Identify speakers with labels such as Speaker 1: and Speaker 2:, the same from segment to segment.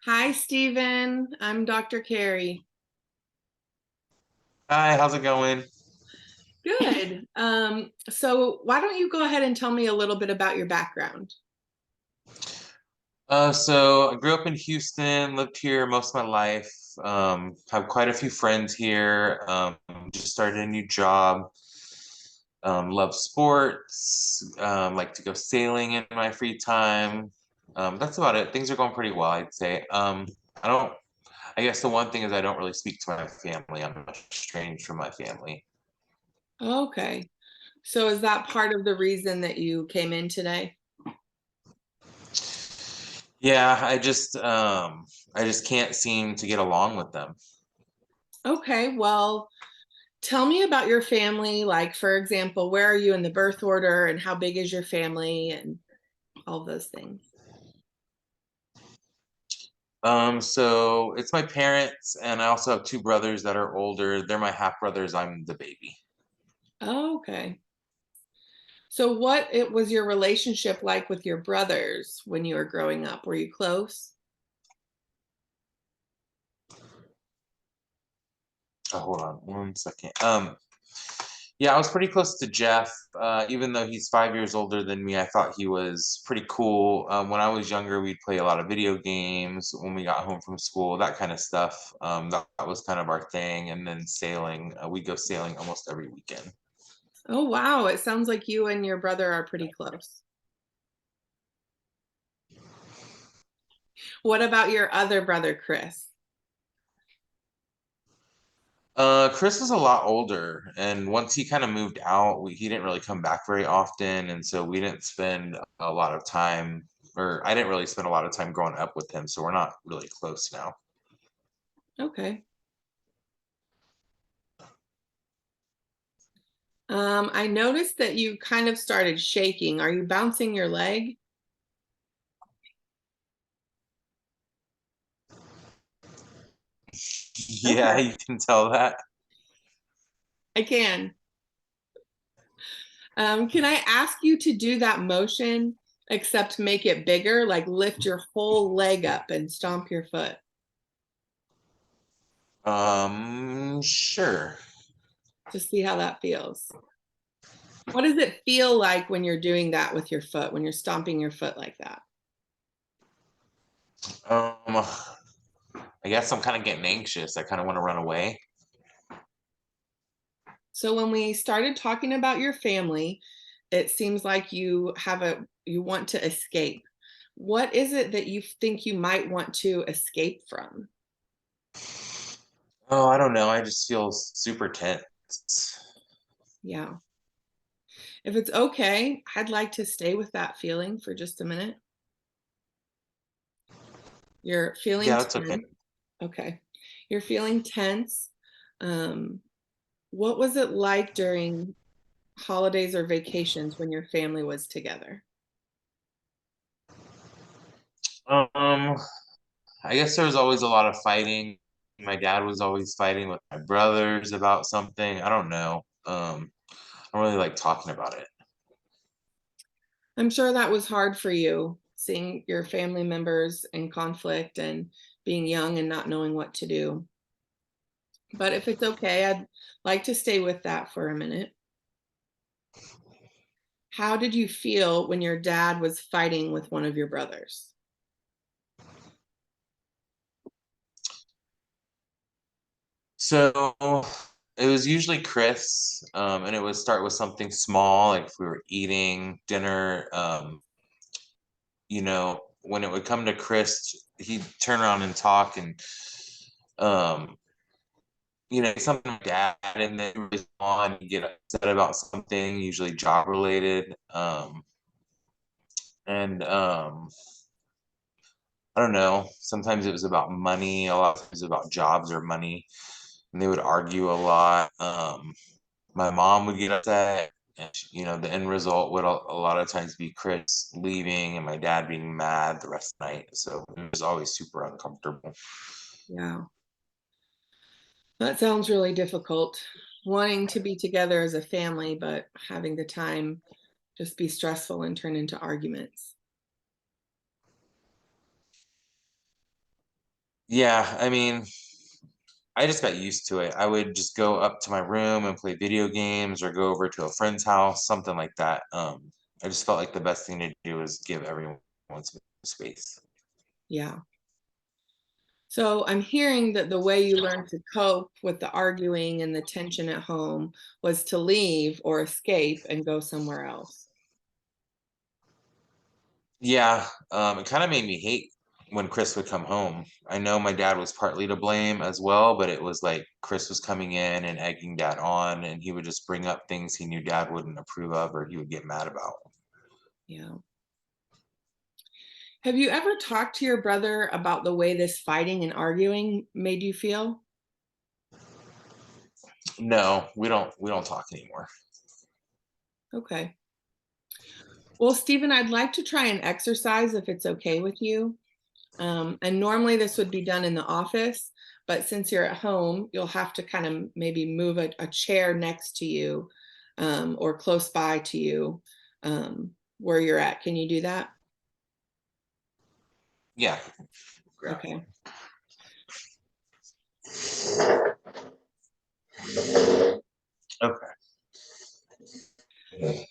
Speaker 1: Hi, Stephen. I'm Dr. Carey.
Speaker 2: Hi, how's it going?
Speaker 1: Good. So why don't you go ahead and tell me a little bit about your background?
Speaker 2: So I grew up in Houston, lived here most of my life, have quite a few friends here, just started a new job, love sports, like to go sailing in my free time. That's about it. Things are going pretty well, I'd say. I don't, I guess the one thing is I don't really speak to my family. I'm estranged from my family.
Speaker 1: Okay. So is that part of the reason that you came in today?
Speaker 2: Yeah, I just can't seem to get along with them.
Speaker 1: Okay, well, tell me about your family. Like, for example, where are you in the birth order and how big is your family and all those things?
Speaker 2: So it's my parents, and I also have two brothers that are older. They're my half brothers. I'm the baby.
Speaker 1: Okay. So what it was your relationship like with your brothers when you were growing up? Were you close?
Speaker 2: Oh, hold on one second. Yeah, I was pretty close to Jeff. Even though he's 5 years older than me, I thought he was pretty cool. When I was younger, we'd play a lot of video games when we got home from school, that kind of stuff. That was kind of our thing. And then sailing, we go sailing almost every weekend.
Speaker 1: Oh, wow. It sounds like you and your brother are pretty close. What about your other brother, Chris?
Speaker 2: Chris is a lot older, and once he kind of moved out, he didn't really come back very often, and so we didn't spend a lot of time, or I didn't really spend a lot of time growing up with him, so we're not really close now.
Speaker 1: Okay. I noticed that you kind of started shaking. Are you bouncing your leg?
Speaker 2: Yeah,
Speaker 1: Okay,
Speaker 2: you can tell that.
Speaker 1: I can. Can I ask you to do that motion, except make it bigger, like lift your whole leg up and stomp your foot?
Speaker 2: Sure.
Speaker 1: To see how that feels. What does it feel like when you're doing that with your foot, when you're stomping your foot like that?
Speaker 2: Um, I guess I'm kind of getting anxious. I kind of want to run away.
Speaker 1: So when we started talking about your family, it seems like you want to escape. What is it that you think you might want to escape from?
Speaker 2: Oh, I don't know. I just feel super tense.
Speaker 1: Yeah. If it's okay, I'd like to stay with that feeling for just a minute. You're feeling
Speaker 2: Yeah, that's okay.
Speaker 1: tense. Okay. You're feeling tense. Um, what was it like during holidays or vacations when your family was together?
Speaker 2: Um, I guess there was always a lot of fighting. My dad was always fighting with my brothers about something. I don't know. I don't really like talking about it.
Speaker 1: I'm sure that was hard for you, seeing your family members in conflict and being young and not knowing what to do. But if it's okay, I'd like to stay with that for a minute. How did you feel when your dad was fighting with one of your brothers?
Speaker 2: So it was usually Chris, and it would start with something small, like if we were eating dinner. When it would come to Chris, he'd turn around and talk, and um, something like dad, and then he would on get upset about something, usually job related. And I don't know. Sometimes it was about money. A lot of times it was about jobs or money, and they would argue a lot. My mom would get upset, and the end result would a lot of times be Chris leaving and my dad being mad the rest of the night. So it was always super uncomfortable.
Speaker 1: Yeah, that sounds really difficult. Wanting to be together as a family, but having the time just be stressful and turn into arguments.
Speaker 2: Yeah, I mean, I just got used to it. I would just go up to my room and play video games or go over to a friend's house, something like that. I just felt like the best thing to do is give everyone some space.
Speaker 1: Yeah. So I'm hearing that the way you learned to cope with the arguing and the tension at home was to leave or escape and go somewhere else.
Speaker 2: Yeah, it kind of made me hate when Chris would come home. I know my dad was partly to blame as well, but it was like Chris was coming in and egging dad on, and he would just bring up things he knew dad wouldn't approve of or he would get mad about.
Speaker 1: Yeah. Have you ever talked to your brother about the way this fighting and arguing made you feel?
Speaker 2: No, we don't talk anymore.
Speaker 1: Okay. Well, Stephen, I'd like to try an exercise if it's okay with you. And normally this would be done in the office, but since you're at home, you'll have to kind of maybe move a chair next to you or close by to you where you're at. Can you do that?
Speaker 2: Yeah.
Speaker 1: Okay.
Speaker 2: Okay.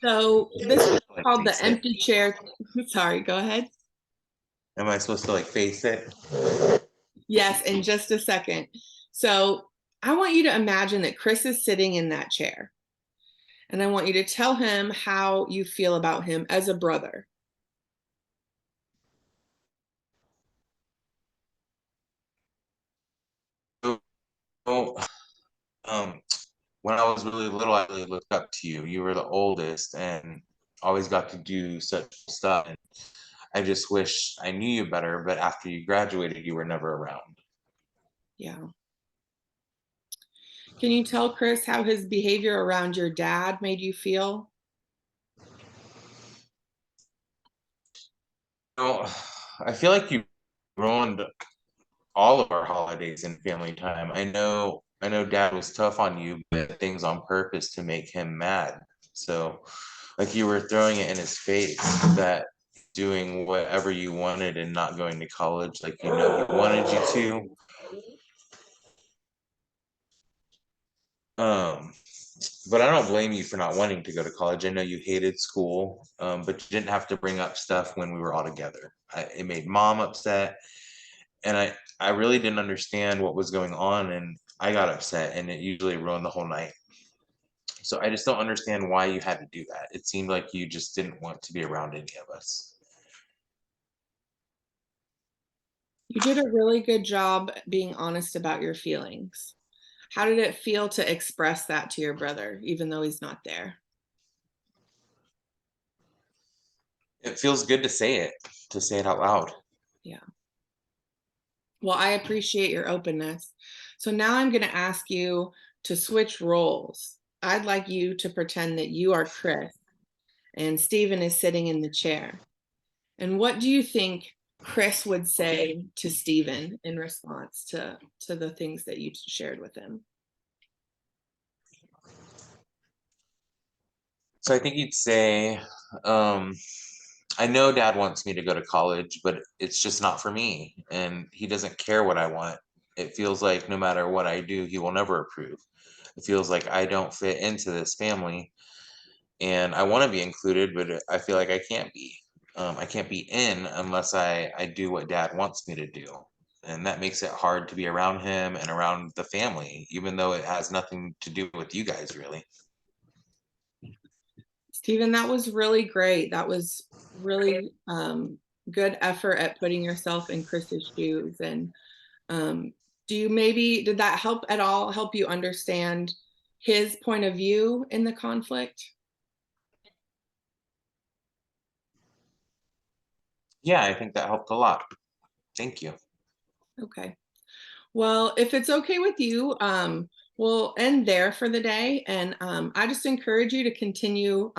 Speaker 1: So this is
Speaker 2: Like
Speaker 1: called the
Speaker 2: face it.
Speaker 1: empty chair. Sorry, go ahead.
Speaker 2: Am I supposed to like face it?
Speaker 1: Yes, in just a second. So I want you to imagine that Chris is sitting in that chair. And I want you to tell him how you feel about him as a brother.
Speaker 2: So, um, when I was really little, I really looked up to you. You were the oldest and always got to do such stuff. And I just wish I knew you better, but after you graduated, you were never around.
Speaker 1: Yeah. Can you tell Chris how his behavior around your dad made you feel?
Speaker 2: So, I feel like you ruined all of our holidays and family time. I know dad was tough on you, but things on purpose to make him mad. So like you were throwing it in his face that doing whatever you wanted and not going to college like you know he wanted you to. Um but I don't blame you for not wanting to go to college. I know you hated school, but you didn't have to bring up stuff when we were all together. It made mom upset, and I really didn't understand what was going on, and I got upset, and it usually ruined the whole night. So I just don't understand why you had to do that. It seemed like you just didn't want to be around any of us.
Speaker 1: You did a really good job being honest about your feelings. How did it feel to express that to your brother, even though he's not there?
Speaker 2: It feels good to say it out loud.
Speaker 1: Yeah. Well, I appreciate your openness. So now I'm going to ask you to switch roles. I'd like you to pretend that you are Chris and Stephen is sitting in the chair. And what do you think Chris would say to Stephen in response to the things that you shared with him?
Speaker 2: So I think you'd say, um, I know dad wants me to go to college, but it's just not for me. And he doesn't care what I want. It feels like no matter what I do, he will never approve. It feels like I don't fit into this family and I want to be included, but I feel like I can't be. I can't be in unless I do what dad wants me to do. And that makes it hard to be around him and around the family, even though it has nothing to do with you guys, really.
Speaker 1: Stephen, that was really great. That was really good effort at putting yourself in Chris's shoes. And um, did that help at all, help you understand his point of view in the conflict?
Speaker 2: Yeah, I think that helped a lot. Thank you.
Speaker 1: Okay. Well, if it's okay with you, we'll end there for the day. And I just encourage you to continue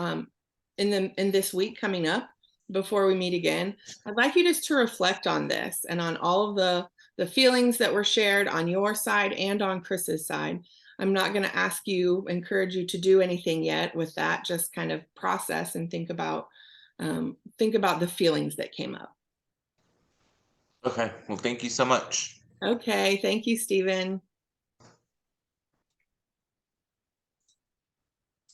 Speaker 1: in this week coming up before we meet again. I'd like you just to reflect on this and on all of the feelings that were shared on your side and on Chris's side. I'm not going to encourage you to do anything yet with that. Just kind of process and think about the feelings that came up.
Speaker 2: Okay. Well, thank you so much.
Speaker 1: Okay, thank you, Stephen.